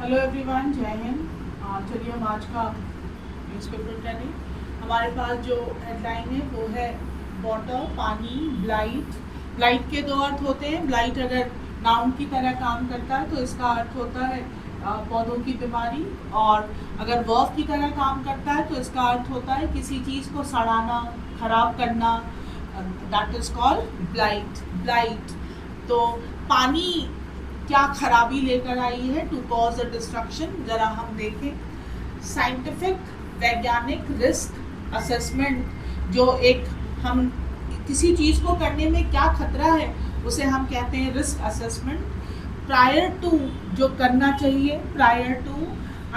Hello everyone, जय हिंद। चलिए हम आज का न्यूज़पेपर करें। हमारे पास जो हेडलाइन है वो है वाटर, पानी, ब्लाइट। ब्लाइट के दो अर्थ होते हैं। ब्लाइट अगर नाउन की तरह काम करता है तो इसका अर्थ होता है पौधों की बीमारी, और अगर वर्ब की तरह काम करता है तो इसका अर्थ होता है किसी चीज़ को सड़ाना, खराब करना। That is called blight. Blight तो पानी क्या खराबी लेकर आई है, टू कॉज अ डिस्ट्रक्शन। जरा हम देखें। साइंटिफिक, वैज्ञानिक रिस्क असेसमेंट, जो एक हम किसी चीज़ को करने में क्या खतरा है उसे हम कहते हैं रिस्क असेसमेंट। प्रायर टू, जो करना चाहिए, प्रायर टू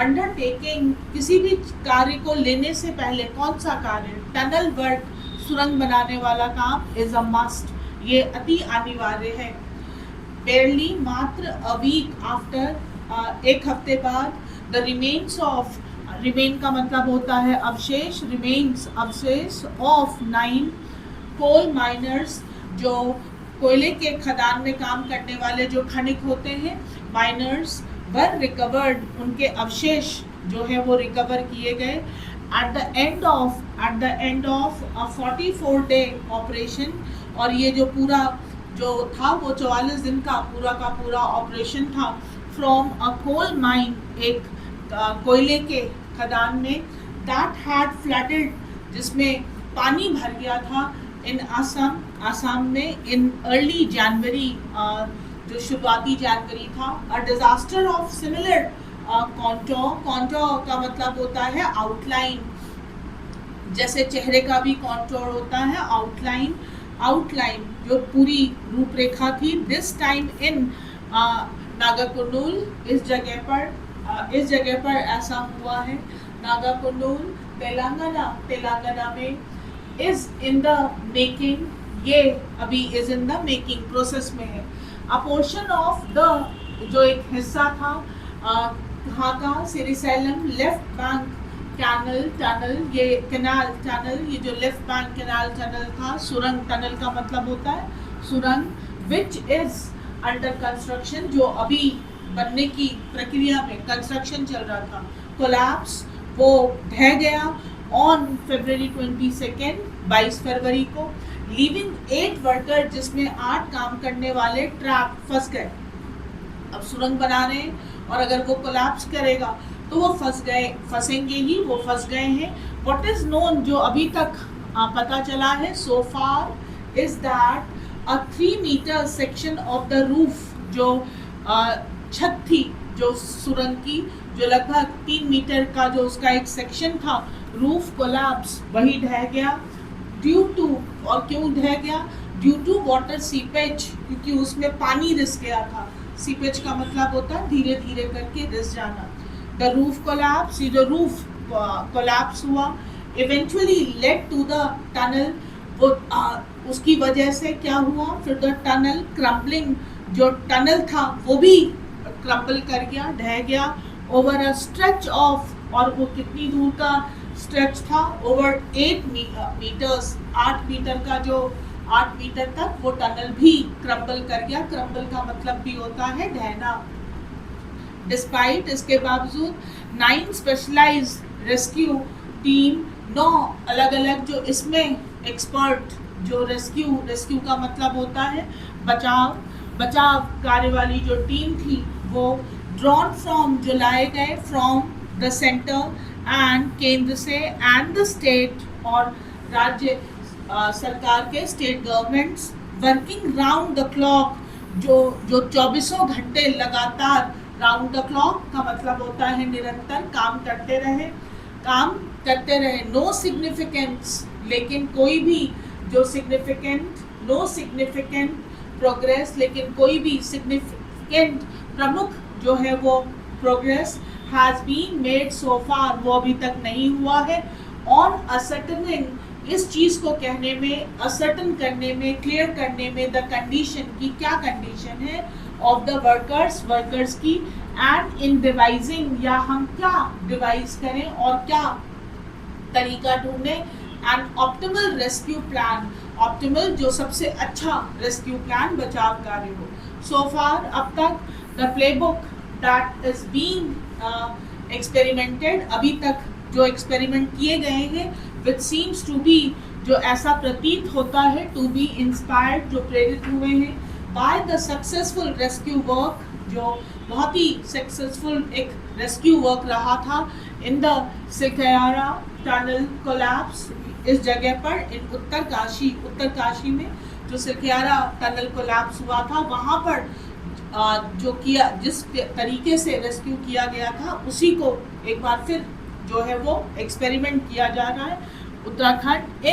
अंडरटेकिंग, किसी भी कार्य को लेने से पहले। कौन सा कार्य? टनल वर्क, सुरंग बनाने वाला काम, इज अ मस्ट, ये अति अनिवार्य है। बेरली, मात्र, अ वीक आफ्टर, एक हफ्ते बाद। द रिमेन्स ऑफ, रिमेन का मतलब होता है अवशेष, रिमेन्स अवशेष ऑफ 9 कोल माइनर्स, जो कोयले के खदान में काम करने वाले जो खनिक होते हैं, माइनर्स, वर रिकवर्ड, उनके अवशेष जो है वो रिकवर किए गए। At the end of a 44 day operation, और ये जो पूरा जो था वो 44 दिन का पूरा ऑपरेशन था। फ्रॉम अ कोल माइन, एक कोयले के खदान में, दैट हैड फ्लडेड, जिसमें पानी भर गया था, इन आसाम, आसाम में, इन अर्ली जनवरी, जो शुरुआती जनवरी था। A disaster of similar contour, contour का मतलब होता है आउटलाइन, जैसे चेहरे का भी कॉन्टोर होता है, आउटलाइन। आउटलाइन जो पूरी रूपरेखा थी। दिस टाइम इन नागाकुर्नूल, इस जगह पर ऐसा हुआ है। नागाकुर्नूल, तेलंगाना, तेलंगाना में। इज इन द मेकिंग, ये अभी is in the making, process में है। अ पोर्शन ऑफ द, जो एक हिस्सा था कहाँ का, सिरिसैलम लेफ्ट बैंक कैनल, टनल, ये कैनाल टनल, ये जो लेफ्ट बैंक कैनाल टनल था, सुरंग, टनल का मतलब होता है सुरंग, विच इज अंडर कंस्ट्रक्शन, जो अभी बनने की प्रक्रिया में, कंस्ट्रक्शन चल रहा था। कोलैप्स, वो ढह गया ऑन February 22, 22 फरवरी को। लीविंग 8 वर्कर, जिसमें 8 काम करने वाले ट्रैप, फंस गए। अब सुरंग बना रहे हैं और अगर वो कोलैप्स करेगा तो वो फंसेंगे ही, वो फंस गए हैं। व्हाट इज नोन, जो अभी तक पता चला है so far, is that a 3 metre section of the roof, जो छत थी जो सुरंग की, जो लगभग 3 मीटर का जो उसका एक सेक्शन था, रूफ कोलैप्स, वही ढह गया। ड्यू टू, और क्यों ढह गया? ड्यू टू वाटर सीपेज, क्योंकि उसमें पानी रिस गया था। सीपेज का मतलब होता है धीरे धीरे करके रिस जाना। द रूफ कोलैप्स, ये जो रूफ कोलैप्स हुआ। Eventually led to the tunnel, वो उसकी वजह से क्या हुआ? फिर द टनल क्रम्बलिंग, जो टनल था वो भी क्रम्बल कर गया, ढह गया। ओवर अ स्ट्रेच ऑफ, और वो कितनी दूर का स्ट्रेच था? ओवर 8 मीटर्स, 8 मीटर का, जो 8 मीटर तक वो टनल भी क्रम्बल कर गया। क्रम्बल का मतलब भी होता है ढहना। डिस्पाइट, इसके बावजूद, 9 स्पेशलाइज रेस्क्यू टीम, 9 अलग अलग जो इसमें एक्सपर्ट, जो रेस्क्यू का मतलब होता है बचाव कार्य वाली जो टीम थी, वो ड्रॉन फ्रॉम, जो लाए गए फ्रॉम द सेंटर एंड, केंद्र से, एंड द स्टेट, और राज्य सरकार के, state governments, working round the clock, जो 24 घंटे लगातार, राउंड द क्लॉक का मतलब होता है निरंतर काम करते रहे। नो सिग्निफिकेंस, लेकिन कोई भी जो सिग्निफिकेंट, नो सिग्निफिकेंट प्रोग्रेस, लेकिन कोई भी सिग्निफिकेंट, प्रमुख जो है वो progress, has been made so far, वो अभी तक नहीं हुआ है। ऑन असर्टनिंग, इस चीज को कहने में, असर्टन करने में, क्लियर करने में, द कंडीशन की, क्या कंडीशन है, ऑफ द वर्कर्स की, एंड इन डिवाइजिंग, या हम क्या डिवाइस करें और क्या तरीका ढूंढें, and optimal rescue plan, optimal जो सबसे अच्छा रेस्क्यू प्लान, बचाव कार्य हो। सो फार, अब तक, the playbook, that is being experimented, अभी तक जो एक्सपेरिमेंट किए गए हैं, which seems to be, जो ऐसा प्रतीत होता है, to be inspired, जो प्रेरित हुए हैं by the successful rescue work, जो बहुत ही सक्सेसफुल एक रेस्क्यू वर्क रहा था इन द सिलखयारा टनल कोलैप्स, इस जगह पर इन उत्तरकाशी में जो सिलखयारा टनल कोलैप्स हुआ था, वहाँ पर जो किया, जिस तरीके से रेस्क्यू किया गया था, उसी को एक बार फिर जो है वो एक्सपेरिमेंट किया जा रहा है उत्तराखंड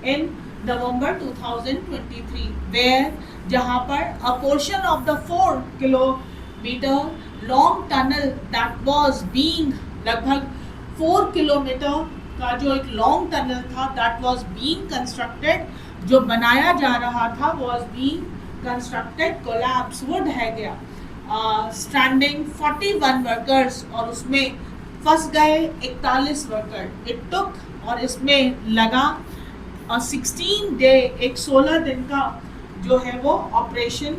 इन नवंबर 2023, वेयर, जहाँ पर अ portion of the 4 kilometre long tunnel that was being, लगभग 4 किलोमीटर का जो एक लॉन्ग टनल था, दैट वाज बीइंग कंस्ट्रक्टेड, जो बनाया जा रहा था, वाज बीइंग कंस्ट्रक्टेड, कोलैप्स, वो ढह गया, स्टैंडिंग 41 वर्कर्स, और उसमें फंस गए 41 वर्कर, इट टुक, और इसमें लगा 16 डे, एक 16 दिन का जो है वो ऑपरेशन,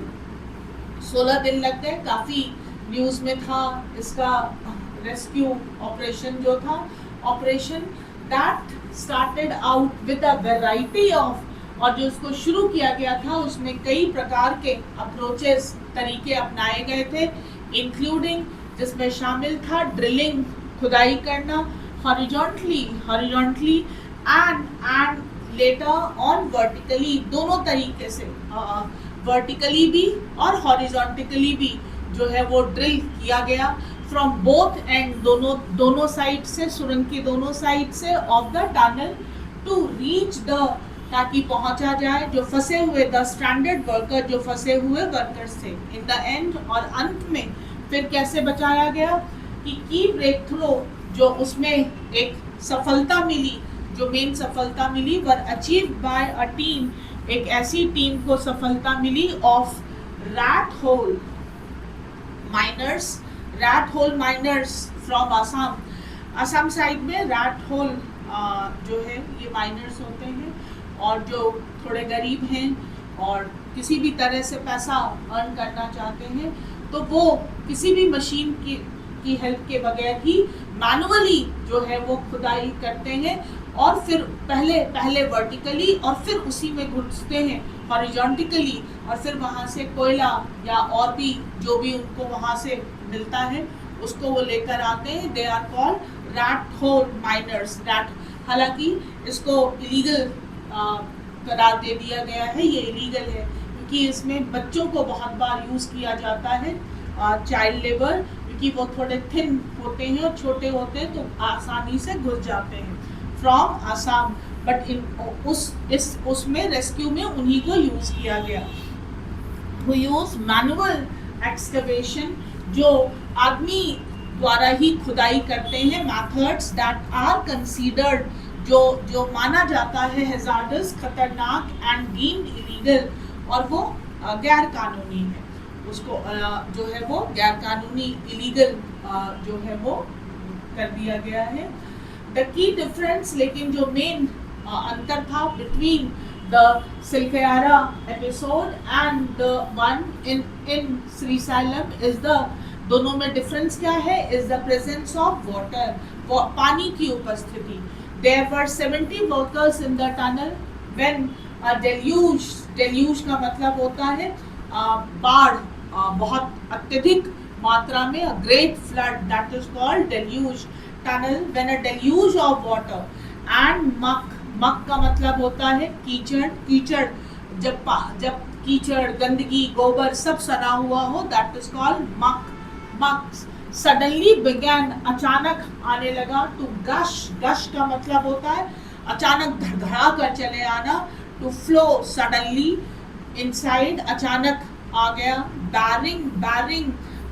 16 दिन लग गए, काफ़ी न्यूज़ में था इसका रेस्क्यू ऑपरेशन जो था, operation that started out with a variety of, और जो उसको शुरू किया गया था उसमें कई प्रकार के अप्रोचेस, तरीके अपनाए गए थे, इंक्लूडिंग, जिसमें शामिल था ड्रिलिंग, खुदाई करना, horizontally and later on vertically, दोनों तरीके से, वर्टिकली भी और हॉरिजॉन्टली भी जो है वो ड्रिल किया गया, फ्रॉम बोथ एंड, दोनों साइड से, सुरंग की दोनों साइड से of the tunnel, to reach the, ताकि पहुंचा जाए जो फंसे हुए, द स्ट्रैंडेड वर्कर, जो फंसे हुए वर्कर्स थे, इन द एंड, और अंत में फिर कैसे बचाया गया कि की ब्रेक थ्रो, जो उसमें एक सफलता मिली, जो मेन सफलता मिली, were achieve by a team, एक ऐसी टीम को सफलता मिली of rat hole miners from Assam side में रैट होल जो है ये माइनर्स होते हैं, और जो थोड़े गरीब हैं और किसी भी तरह से पैसा अर्न करना चाहते हैं, तो वो किसी भी मशीन की हेल्प के बगैर ही मैनुअली जो है वो खुदाई करते हैं, और फिर पहले वर्टिकली, और फिर उसी में घुसते हैं हॉरिजॉन्टली, और फिर वहाँ से कोयला या और भी जो भी उनको वहाँ से मिलता है उसको वो लेकर आते हैं। They are called rat hole miners. हालांकि इसको इलीगल करार दे दिया गया है, ये इलीगल है क्योंकि इसमें बच्चों को बहुत बार यूज़ किया जाता है, चाइल्ड लेबर, क्योंकि वो थोड़े थिन होते हैं और छोटे होते हैं तो आसानी से घुस जाते हैं फ्रॉम आसाम, बट उसमें रेस्क्यू में उन्हीं को यूज़ किया गया। वो यूज़ मैनुअल एक्सकवेशन, जो आदमी द्वारा ही खुदाई करते हैं, मेथड्स दैट आर कंसीडर्ड, जो माना जाता है हैजार्डस, खतरनाक एंड डीम्ड इलीगल, और वो गैर कानूनी है, उसको जो है वो गैर कानूनी इलीगल जो है वो कर दिया गया है। द की डिफरेंस, लेकिन जो मेन अंतर था between the Silkyara episode and the one in Srisailam is the, दोनों में डिफरेंस क्या है, is the presence of water, पानी की उपस्थिति। There were 70 workers in the tunnel when a deluge का मतलब होता है बाढ़, बहुत अत्यधिक मात्रा में, a great flood, that is called deluge tunnel, when a deluge of water and muck का मतलब होता है कीचड़, जब कीचड़, गंदगी, गोबर सब सना हुआ हो, that is called muck। Suddenly began, अचानक आने लगा, टू गश का मतलब होता है अचानक धड़धड़ा कर चले आना, टू फ्लो सडनली, इनसाइड अचानक आ गया,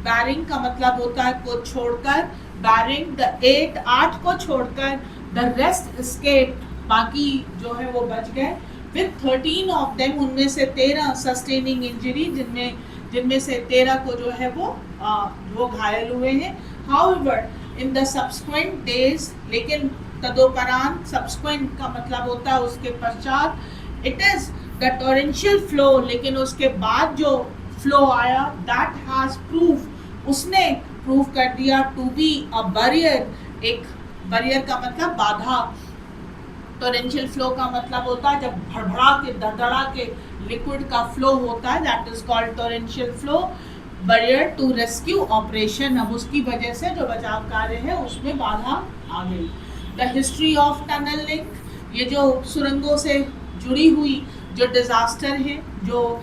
बैरिंग का मतलब होता है को छोड़कर, बैरिंग द 8 को छोड़कर, द रेस्ट एस्केप्ड, बाकी जो है वो बच गए, विद 13 ऑफ देम, उनमें से 13 सस्टेनिंग इंजरी, जिनमें से 13 को जो है वो घायल हुए हैं। However in the subsequent days, लेकिन तदोपरांत, सब्सिक्वेंट का मतलब होता है उसके पश्चात, it is the torrential flow, लेकिन उसके बाद जो फ्लो आया, दैट हैज प्रूव, उसने प्रूव कर दिया टू बी अ बैरियर। एक बैरियर का मतलब बाधा। टोरेंशियल फ्लो का मतलब होता है जब भड़भड़ा के दड़दड़ा के लिक्विड का फ्लो होता है, that is called torrential flow. Barrier to rescue operation, अब उसकी वजह से जो बचाव कार्य है उसमें बाधा आ गई। The history of tunnel link, ये जो सुरंगों से जुड़ी हुई जो डिजास्टर है, जो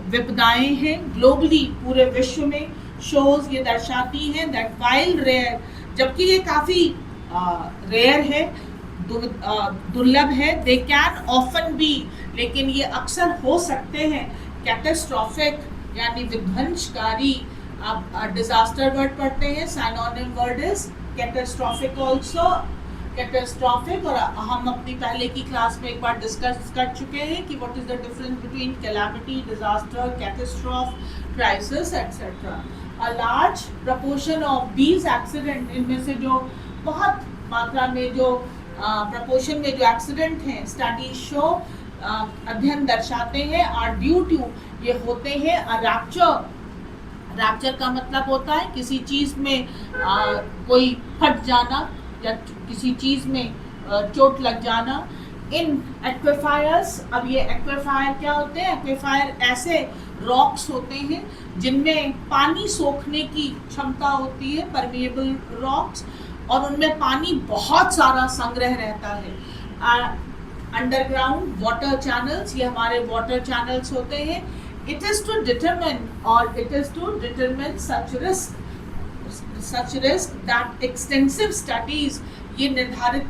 विपदाएं हैं ग्लोबली पूरे विश्व में, शोज ये दर्शाती हैं दैट वाइल रेयर, जबकि ये काफ़ी रेयर है, दुर्लभ है, दे कैन ऑफन बी, लेकिन ये अक्सर हो सकते हैं कैटास्ट्रॉफिक यानी विध्वंसकारी। आप डिजास्टर वर्ड पढ़ते हैं, synonym word is catastrophic also. Catastrophic, और हम अपनी पहले की क्लास में एक बार डिस्कस कर चुके हैं कि what is the difference between calamity, disaster, catastrophe, crisis etcetera. A large proportion of these accident, इनमें से जो बहुत मात्रा में जो प्रपोर्शन में जो एक्सीडेंट हैं, स्टडी शो, अध्ययन दर्शाते हैं, आर ड्यू टू, ये होते हैं रैप्चर। रैप्चर का मतलब होता है किसी चीज़ में कोई फट जाना या किसी चीज़ में चोट लग जाना। इन एक्विफायर्स, अब ये एक्विफायर क्या होते हैं? एक्विफायर ऐसे रॉक्स होते हैं जिनमें पानी सोखने की क्षमता होती है, परमिएबल रॉक्स, और उनमें पानी बहुत सारा संग्रह रहता है। अंडरग्राउंड वाटर चैनल्स, ये हमारे वाटर चैनल्स होते हैं। इट इज़ टू डिटरमिन, और it is to determine such risk that extensive studies, ये निर्धारित,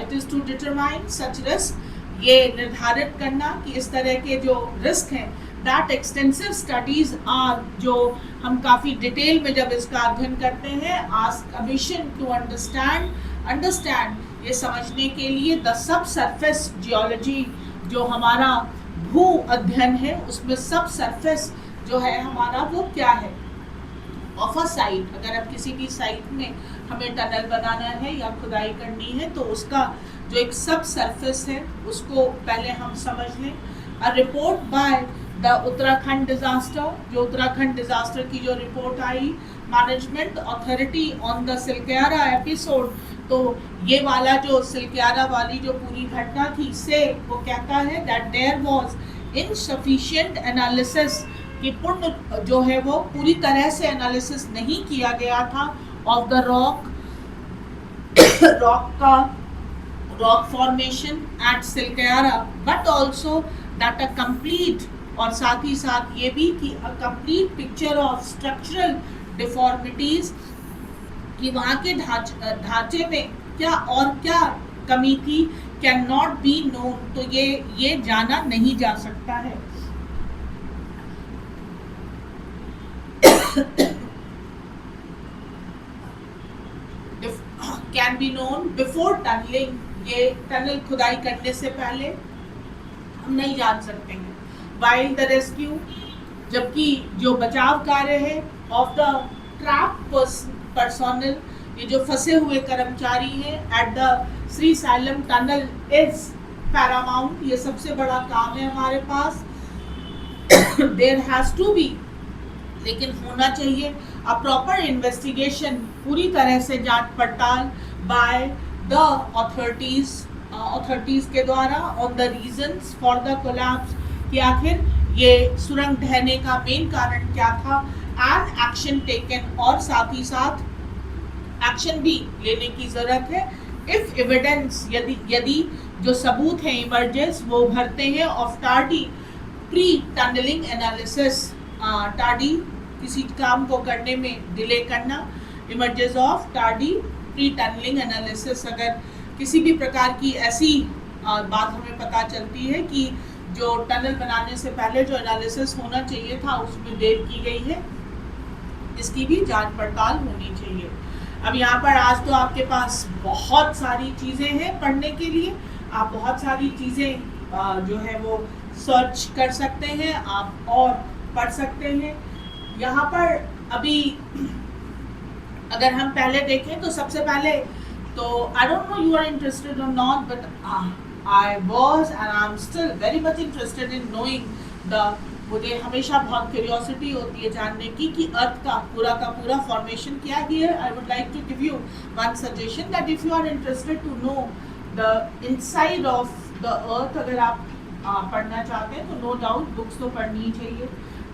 it is to determine such risk, ये निर्धारित करना कि इस तरह के जो रिस्क हैं, दैट एक्सटेंसिव स्टडीज आर, जो हम काफ़ी डिटेल में जब इसका अध्ययन करते हैं, ask a mission to understand, ये समझने के लिए द सब सरफेस जियोलॉजी, जो हमारा भू अध्ययन है, उसमें सब सरफेस जो है हमारा वो क्या है, ऑफ अ साइट। अगर अब किसी भी साइट में हमें टनल बनाना है या खुदाई करनी है तो उसका जो एक सब सरफेस है उसको पहले हम समझ लें। A report by the Uttarakhand disaster, जो उत्तराखंड डिजास्टर की जो report I, management authority on the Silkyara episode, तो ये वाला जो सिलक्यारा वाली जो पूरी घटना थी से वो कहता है that there was insufficient analysis, कि पूर्ण जो है वो पूरी तरह से एनालिसिस नहीं किया गया था of the rock formation at Silkyara, but also that a complete, और साथ ही साथ ये भी कि a complete picture of structural deformities, कि वहाँ के ढांचे में क्या और क्या कमी थी, कैन नॉट बी नोन, तो ये जाना नहीं जा सकता है। Can be known before tunneling, ये टनल खुदाई करने से पहले हम नहीं जान सकते हैं। वाइल द रेस्क्यू, जबकि जो बचाव कार्य है ऑफ द ट्रैप पर्सोनल, ये जो फंसे हुए कर्मचारी हैं at the Shri xylem tunnel is Paramount, ये सबसे बड़ा काम है हमारे पास। देयर हैज टू बी, लेकिन होना चाहिए अ प्रॉपर इन्वेस्टिगेशन, पूरी तरह से जांच पड़ताल बाय द अथॉरिटीज के द्वारा on the reasons for the collapse, कि आखिर ये सुरंग ढहने का मेन कारण क्या था, एंड एक्शन टेकन, और साथ ही साथ एक्शन भी लेने की जरूरत है। इफ एविडेंस, यदि जो सबूत हैं इमर्जेंस वो भरते हैं of tardy pre tunneling analysis, tardy किसी काम को करने में डिले करना, emergence of tardy pre tunneling analysis, अगर किसी भी प्रकार की ऐसी बात हमें पता चलती है कि जो टनल बनाने से पहले जो एनालिसिस होना चाहिए था उसमें देर की गई है, इसकी भी जांच पड़ताल होनी चाहिए। अब यहाँ पर आज तो आपके पास बहुत सारी चीज़ें हैं पढ़ने के लिए, आप बहुत सारी चीज़ें जो है वो सर्च कर सकते हैं, आप और पढ़ सकते हैं। यहाँ पर अभी अगर हम पहले देखें तो सबसे पहले तो I don't know you are interested और not, but I was and I'm still very much interested in knowing the मुझे हमेशा बहुत क्यूरियोसिटी होती है जानने की कि अर्थ का पूरा फॉर्मेशन क्या है। Here I would like to give you one suggestion that if you are interested to know the inside of the earth, अगर आप पढ़ना चाहते हैं तो नो डाउट बुक्स तो पढ़नी ही चाहिए।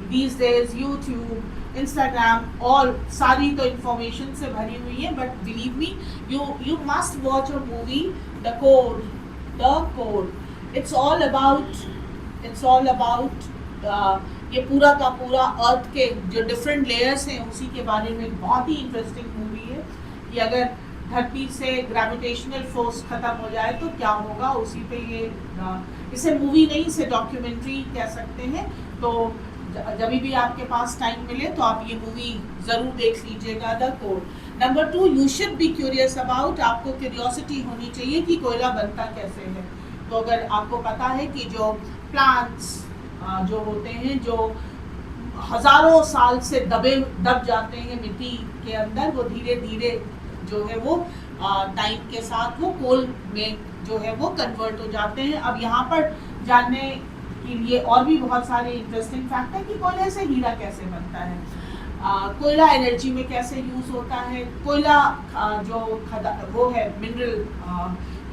दीज डेज यूट्यूब, इंस्टाग्राम और सारी तो इंफॉर्मेशन से भरी हुई है, but believe me you must watch a movie the code. It's all about ये पूरा का पूरा अर्थ के जो डिफरेंट लेयर्स हैं उसी के बारे में बहुत ही इंटरेस्टिंग मूवी है कि अगर धरती से ग्रेविटेशनल फोर्स खत्म हो जाए तो क्या होगा, उसी पे ये इसे मूवी नहीं इसे डॉक्यूमेंट्री कह सकते हैं। तो जब भी आपके पास टाइम मिले तो आप ये मूवी ज़रूर देख लीजिएगा, the code. Number 2, you should be curious about, आपको क्यूरियोसिटी होनी चाहिए कि कोयला बनता कैसे है। तो अगर आपको पता है कि जो प्लांट्स जो होते हैं जो हजारों साल से दब जाते हैं मिट्टी के अंदर, वो धीरे धीरे जो है वो टाइम के साथ वो कोल में जो है वो कन्वर्ट हो जाते हैं। अब यहाँ पर जानने के लिए और भी बहुत सारे इंटरेस्टिंग फैक्ट है कि कोयले से हीरा कैसे बनता है, कोयला एनर्जी में कैसे यूज होता है, कोयला जो वो है मिनरल,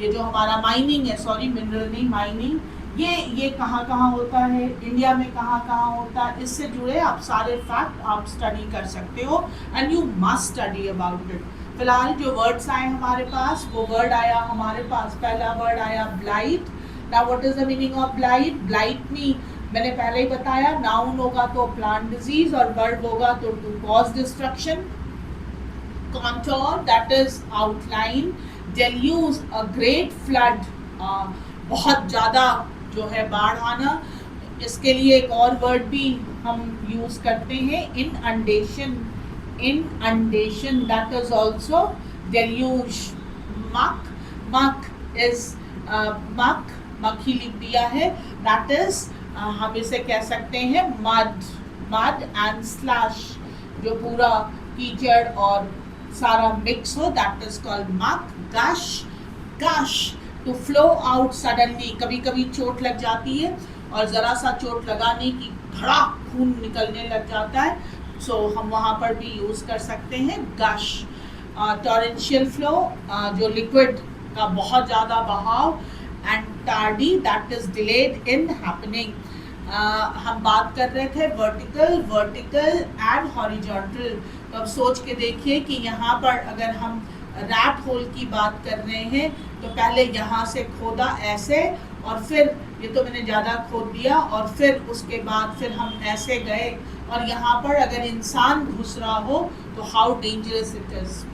ये जो हमारा माइनिंग है, सॉरी मिनरल नहीं माइनिंग, ये कहाँ होता है, इंडिया में कहाँ होता है, इससे जुड़े आप सारे फैक्ट आप स्टडी कर सकते हो and you must study about it. फिलहाल जो वर्ड्स आए हमारे पास, वो वर्ड आया हमारे पास, पहला वर्ड आया blight. Now what is the meaning of blight? Blight मी मैंने पहले ही बताया, नाउन होगा तो प्लांट डिजीज और वर्ब होगा तो to cause destruction. Contour that is outline, deluge a great flood, बहुत ज़्यादा जो है बाढ़ आना। इसके लिए एक और वर्ड भी हम यूज करते हैं, इनअंडेशन दैट इज ऑल्सो डेल्यूज। मक इज मक ही लिख दिया है, दैट इज हम इसे कह सकते हैं मड एंड स्लैश, जो पूरा कीचड़ और सारा मिक्स हो, दैट इज कॉल्ड मक। गश टू फ्लो आउट सडनली, कभी कभी चोट लग जाती है और ज़रा सा चोट लगाने की धड़ाक खून निकलने लग जाता है, सो हम वहाँ पर भी यूज़ कर सकते हैं गश। टॉरेंशियल फ्लो, जो लिक्विड का बहुत ज़्यादा बहाव, and tardy that is delayed in happening. हम बात कर रहे थे वर्टिकल एंड हॉरिजॉन्टल, तो अब सोच के देखिए कि यहाँ पर अगर हम रैट होल की बात कर रहे हैं तो पहले यहाँ से खोदा ऐसे, और फिर ये तो मैंने ज़्यादा खोद दिया, और फिर उसके बाद फिर हम ऐसे गए, और यहाँ पर अगर इंसान घुस रहा हो तो हाउ डेंजरस इट इज़,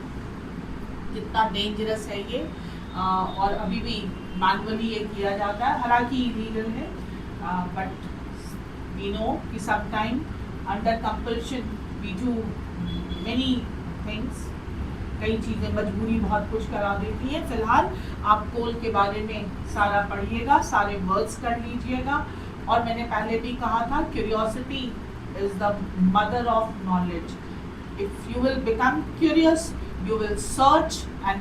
कितना डेंजरस है ये। और अभी भी मैनुअली ये किया जाता है, हालांकि इलीगल है, बट वी नो कि some time under compulsion we do many things, कई चीज़ें मजबूरी बहुत कुछ करा देती है। फिलहाल आप कोल के बारे में सारा पढ़िएगा, सारे वर्ड्स कर लीजिएगा, और मैंने पहले भी कहा था curiosity is the mother of knowledge. If you will become curious you will search, and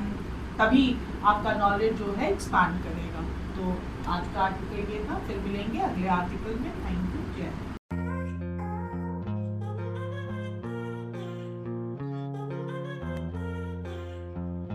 तभी आपका नॉलेज जो है एक्सपांड करेगा। तो आज का आर्टिकल ये था, फिर मिलेंगे अगले आर्टिकल में। थैंक यू, जय।